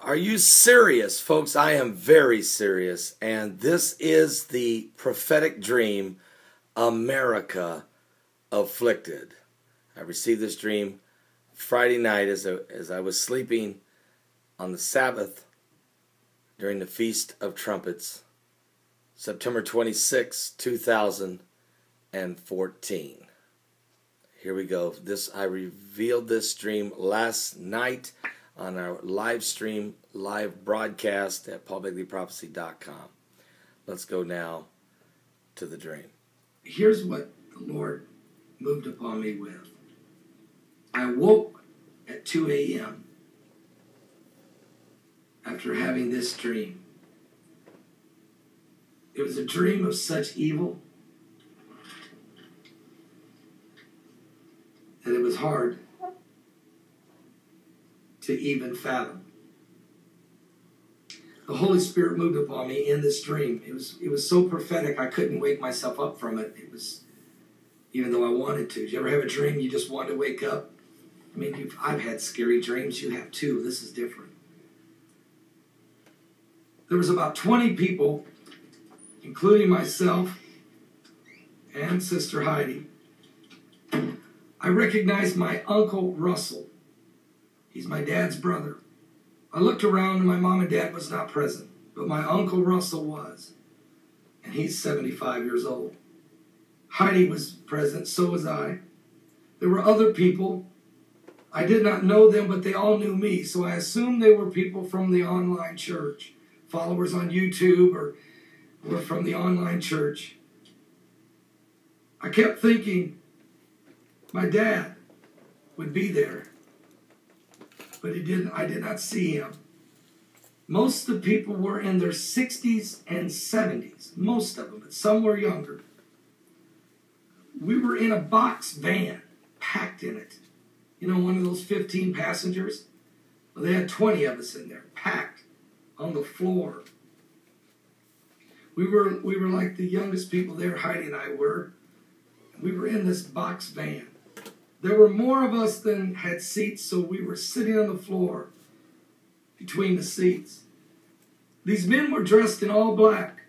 Are you serious, folks? I am very serious, and this is the prophetic dream, America Afflicted. I received this dream Friday night as I was sleeping on the Sabbath during the Feast of Trumpets, September 26, 2014. Here we go. I revealed this dream last night on our live broadcast at PaulBegleyProphecy.com. Let's go now to the dream. Here's what the Lord moved upon me with. I woke at 2 a.m. after having this dream. It was a dream of such evil that it was hard to even fathom. The Holy Spirit moved upon me in this dream. It was so prophetic I couldn't wake myself up from it. It was, even though I wanted to. Did you ever have a dream you just wanted to wake up? I mean, I've had scary dreams. You have too. This is different. There was about 20 people, including myself and Sister Heidi. I recognized my Uncle Russell. He's my dad's brother. I looked around and my mom and dad was not present, but my Uncle Russell was. And he's 75 years old. Heidi was present, so was I. There were other people. I did not know them, but they all knew me, so I assumed they were people from the online church, followers on YouTube or from the online church. I kept thinking my dad would be there. But he didn't. I did not see him. Most of the people were in their 60s and 70s. Most of them, but some were younger. We were in a box van, packed in it. You know, one of those 15 passengers? Well, they had 20 of us in there, packed on the floor. We were like the youngest people there, Heidi and I were. We were in this box van. There were more of us than had seats, so we were sitting on the floor between the seats. These men were dressed in all black.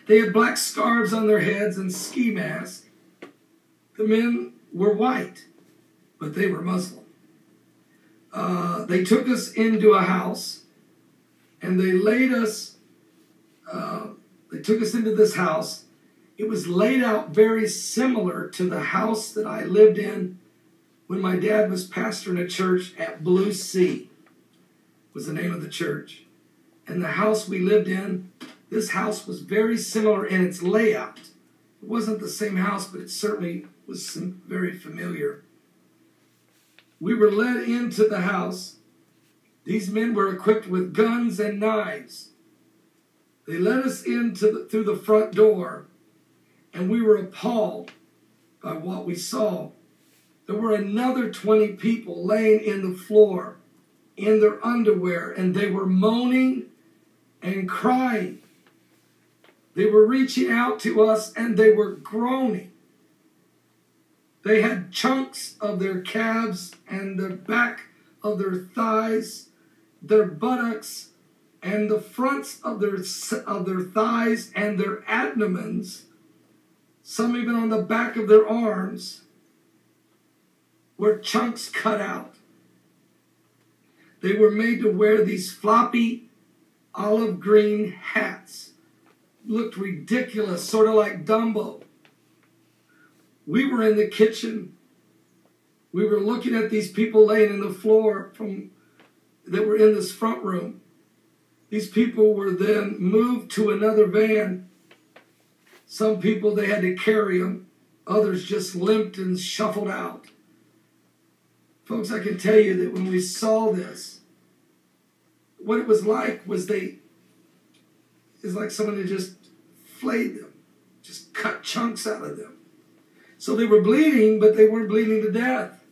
They had black scarves on their heads and ski masks. The men were white, but they were Muslim. They took us into a house, and they took us into this house. It was laid out very similar to the house that I lived in when my dad was pastoring a church at Blue Sea, was the name of the church. And the house we lived in, this house was very similar in its layout. It wasn't the same house, but it certainly was very familiar. We were led into the house. These men were equipped with guns and knives. They led us through the front door. And we were appalled by what we saw. There were another 20 people laying in the floor in their underwear, and they were moaning and crying. They were reaching out to us, and they were groaning. They had chunks of their calves and the back of their thighs, their buttocks, and the fronts of their thighs and their abdomens, some even on the back of their arms, were chunks cut out. They were made to wear these floppy olive green hats. Looked ridiculous, sort of like Dumbo. We were in the kitchen. We were looking at these people laying in the floor that were in this front room. These people were then moved to another van. Some people, they had to carry them. Others just limped and shuffled out. Folks, I can tell you that when we saw this, what it was like was it's like someone had just flayed them, just cut chunks out of them. So they were bleeding, but they weren't bleeding to death.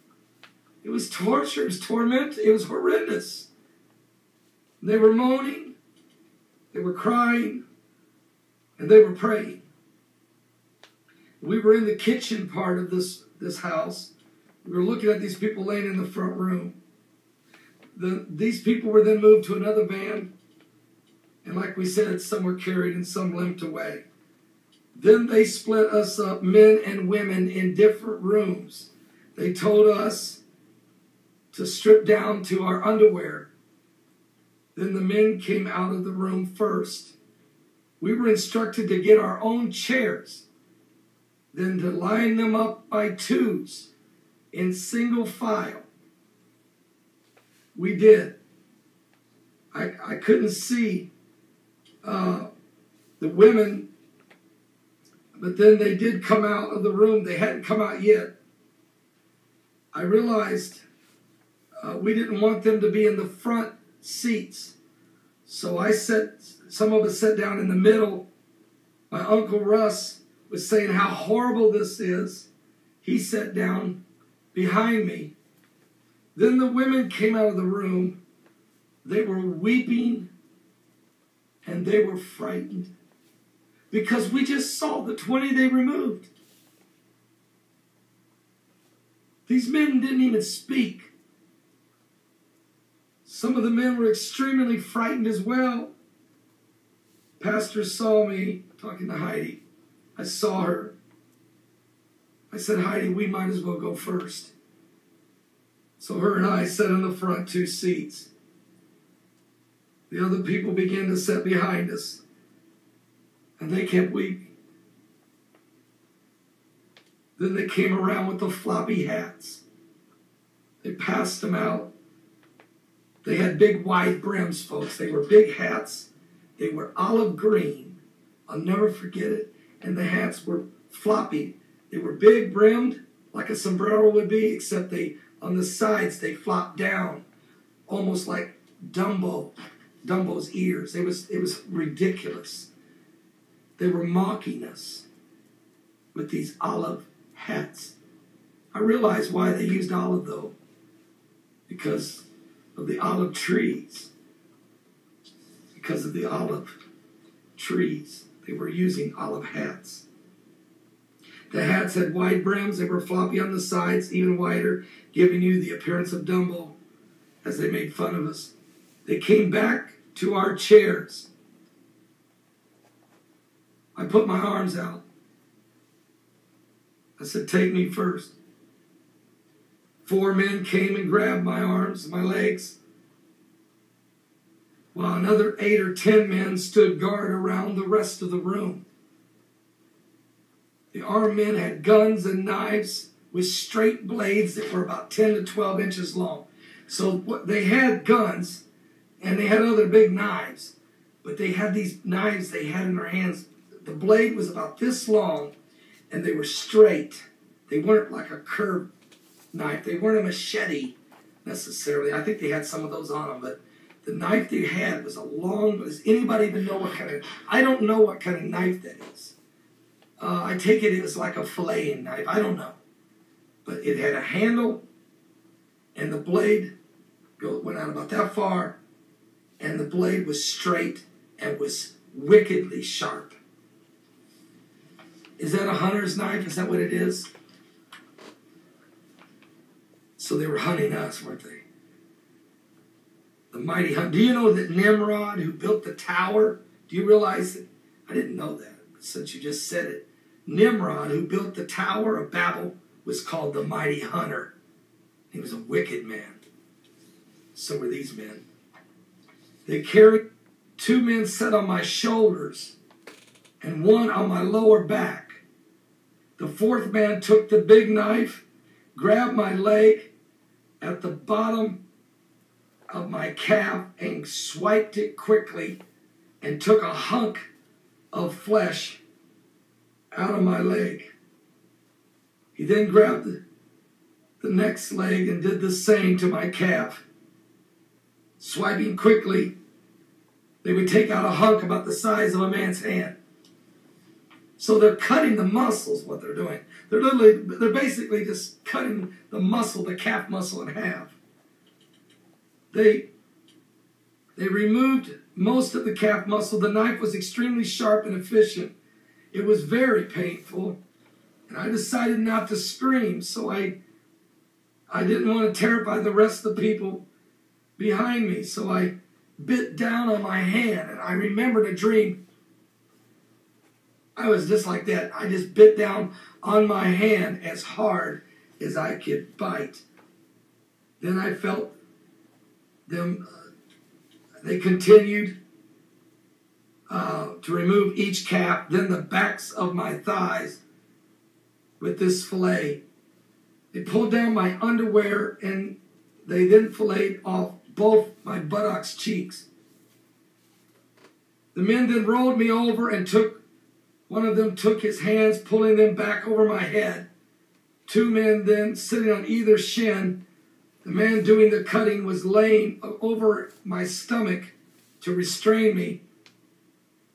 It was torture, it was torment, it was horrendous. They were moaning, they were crying, and they were praying. We were in the kitchen part of this house. We were looking at these people laying in the front room. These people were then moved to another van. And like we said, some were carried and some limped away. Then they split us up, men and women, in different rooms. They told us to strip down to our underwear. Then the men came out of the room first. We were instructed to get our own chairs, then to line them up by twos in single file. We did. I couldn't see the women, but then they did come out of the room. They hadn't come out yet. I realized we didn't want them to be in the front seats. So some of us sat down in the middle. My Uncle Russ was saying how horrible this is. He sat down behind me. Then the women came out of the room. They were weeping and they were frightened because we just saw the 20 they removed. These men didn't even speak. Some of the men were extremely frightened as well. Pastor saw me talking to Heidi. I saw her. I said, Heidi, we might as well go first. So her and I sat in the front two seats. The other people began to sit behind us. And they kept weeping. Then they came around with the floppy hats. They passed them out. They had big wide brims, folks. They were big hats. They were olive green. I'll never forget it. And the hats were floppy. They were big brimmed, like a sombrero would be, except on the sides they flopped down, almost like Dumbo's ears. It was ridiculous. They were mocking us with these olive hats. I realized why they used olive, though, because of the olive trees. Because of the olive trees, they were using olive hats. The hats had wide brims. They were floppy on the sides, even wider, giving you the appearance of Dumbo as they made fun of us. They came back to our chairs. I put my arms out. I said, take me first. 4 men came and grabbed my arms, my legs, while another 8 or 10 men stood guard around the rest of the room. The armed men had guns and knives with straight blades that were about 10 to 12 inches long. So they had guns and they had other big knives, but they had these knives they had in their hands. The blade was about this long and they were straight. They weren't like a curved knife. They weren't a machete necessarily. I think they had some of those on them, but the knife they had was a long, does anybody even know what kind of, I don't know what kind of knife that is. I take it was like a filleting knife. I don't know. But it had a handle, and the blade went out about that far, and the blade was straight and was wickedly sharp. Is that a hunter's knife? Is that what it is? So they were hunting us, weren't they? The mighty hunt. Do you know that Nimrod, who built the tower, do you realize that? I didn't know that, but since you just said it. Nimrod, who built the Tower of Babel, was called the mighty hunter. He was a wicked man. So were these men. They carried 2 men set on my shoulders and 1 on my lower back. The 4th man took the big knife, grabbed my leg at the bottom of my calf and swiped it quickly and took a hunk of flesh out of my leg. He then grabbed the next leg and did the same to my calf. Swiping quickly, they would take out a hunk about the size of a man's hand. So they're cutting the muscles, what they're doing. They're basically just cutting the muscle, the calf muscle, in half. They removed most of the calf muscle. The knife was extremely sharp and efficient. It was very painful, and I decided not to scream, so I didn't want to terrify the rest of the people. behind me. So I bit down on my hand, and I remembered a dream. I was just like that. I just bit down on my hand as hard as I could bite. Then I felt them, they continued to remove each cap, then the backs of my thighs with this fillet. They pulled down my underwear, and they then filleted off both my buttocks cheeks. The men then rolled me over and one of them took his hands, pulling them back over my head. Two men then sitting on either shin. The man doing the cutting was laying over my stomach to restrain me,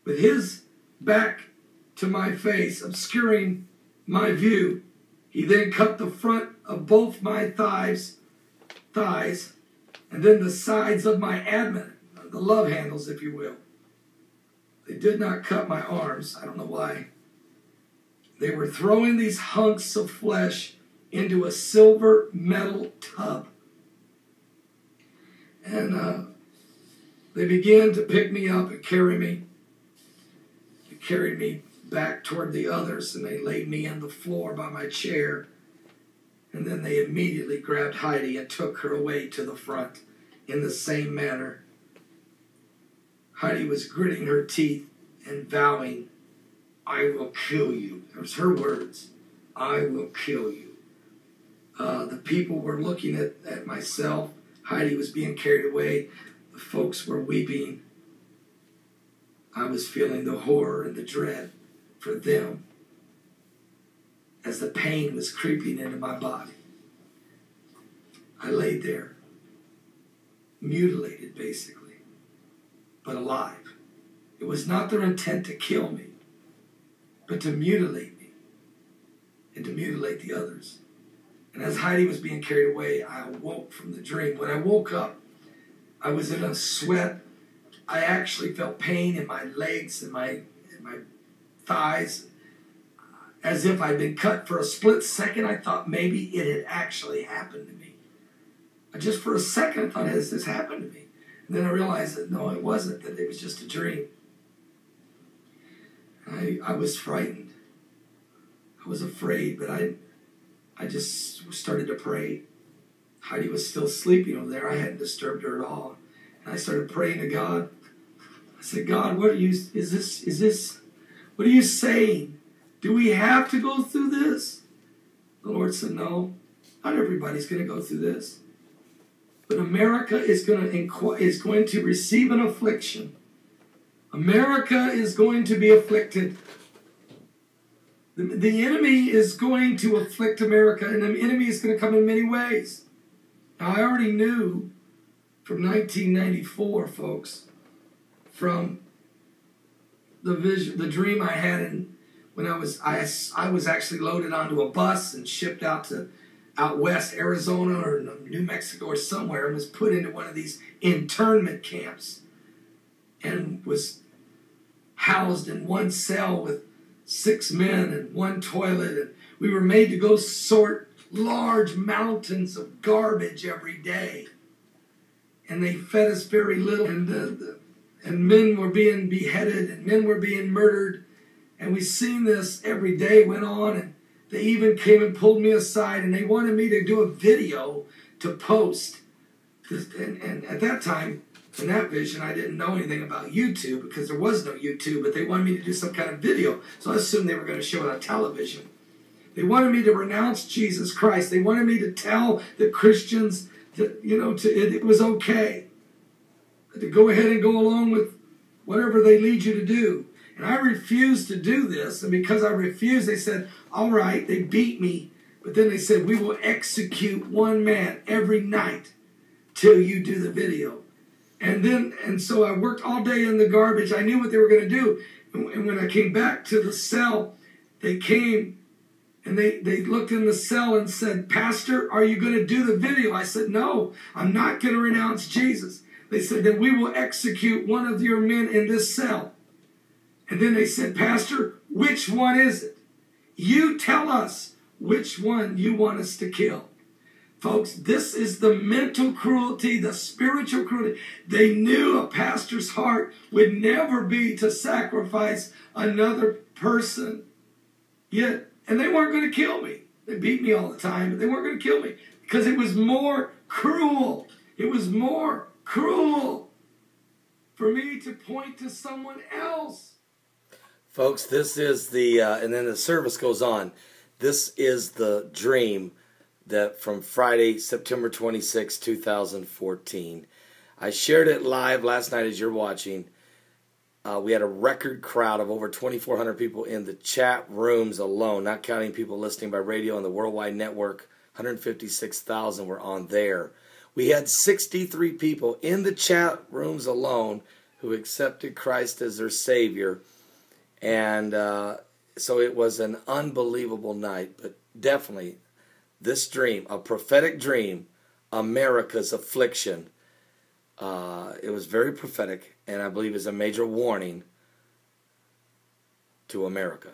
with his back to my face, obscuring my view. He then cut the front of both my thighs, and then the sides of my abdomen, the love handles, if you will. They did not cut my arms. I don't know why. They were throwing these hunks of flesh into a silver metal tub. And they began to pick me up and carry me. They carried me back toward the others, and they laid me on the floor by my chair. And then they immediately grabbed Heidi and took her away to the front in the same manner. Heidi was gritting her teeth and vowing, "I will kill you." That was her words. "I will kill you." The people were looking at myself. Heidi was being carried away. The folks were weeping. I was feeling the horror and the dread for them as the pain was creeping into my body. I laid there, mutilated basically, but alive. It was not their intent to kill me, but to mutilate me and to mutilate the others. And as Heidi was being carried away, I awoke from the dream. When I woke up, I was in a sweat. I actually felt pain in my legs and my thighs, as if I'd been cut. For a split second, I thought maybe it had actually happened to me. Just for a second, I thought, has this happened to me? And then I realized that no, it wasn't, that it was just a dream. I was frightened. I was afraid, but I just started to pray. Heidi was still sleeping over there. I hadn't disturbed her at all. And I started praying to God. I said, "God, what are you saying? Do we have to go through this?" The Lord said, "No, not everybody's going to go through this. But America is going to receive an affliction. America is going to be afflicted. The enemy is going to afflict America, and the enemy is going to come in many ways." Now, I already knew from 1994, folks, from the dream I had when I was actually loaded onto a bus and shipped out west, Arizona or New Mexico or somewhere, and was put into one of these internment camps and was housed in one cell with 6 men and one toilet. And we were made to go sort large mountains of garbage every day. And they fed us very little. And men were being beheaded and men were being murdered. And we seen this every day went on. And they even came and pulled me aside, and they wanted me to do a video to post. And at that time, in that vision, I didn't know anything about YouTube because there was no YouTube, but they wanted me to do some kind of video. So I assumed they were going to show it on television. They wanted me to renounce Jesus Christ. They wanted me to tell the Christians that, it was okay to go ahead and go along with whatever they lead you to do. And I refused to do this, and because I refused, they said, "All right," they beat me, but then they said, "We will execute one man every night till you do the video." And so I worked all day in the garbage. I knew what they were going to do. And when I came back to the cell, they came and they looked in the cell and said, "Pastor, are you going to do the video?" I said, "No, I'm not going to renounce Jesus." They said, "Then we will execute one of your men in this cell." And then they said, "Pastor, which one is it? You tell us which one you want us to kill." Folks, this is the mental cruelty, the spiritual cruelty. They knew a pastor's heart would never be to sacrifice another person. Yet, and they weren't going to kill me. They beat me all the time, but they weren't going to kill me because it was more cruel. It was more cruel for me to point to someone else. Folks, this is the, and then the service goes on. This is the dream that from Friday, September 26, 2014. I shared it live last night as you're watching. We had a record crowd of over 2,400 people in the chat rooms alone, not counting people listening by radio on the worldwide network. 156,000 were on there. We had 63 people in the chat rooms alone who accepted Christ as their Savior. And so it was an unbelievable night. But definitely, this dream, a prophetic dream, America's affliction, it was very prophetic, and I believe is a major warning to America.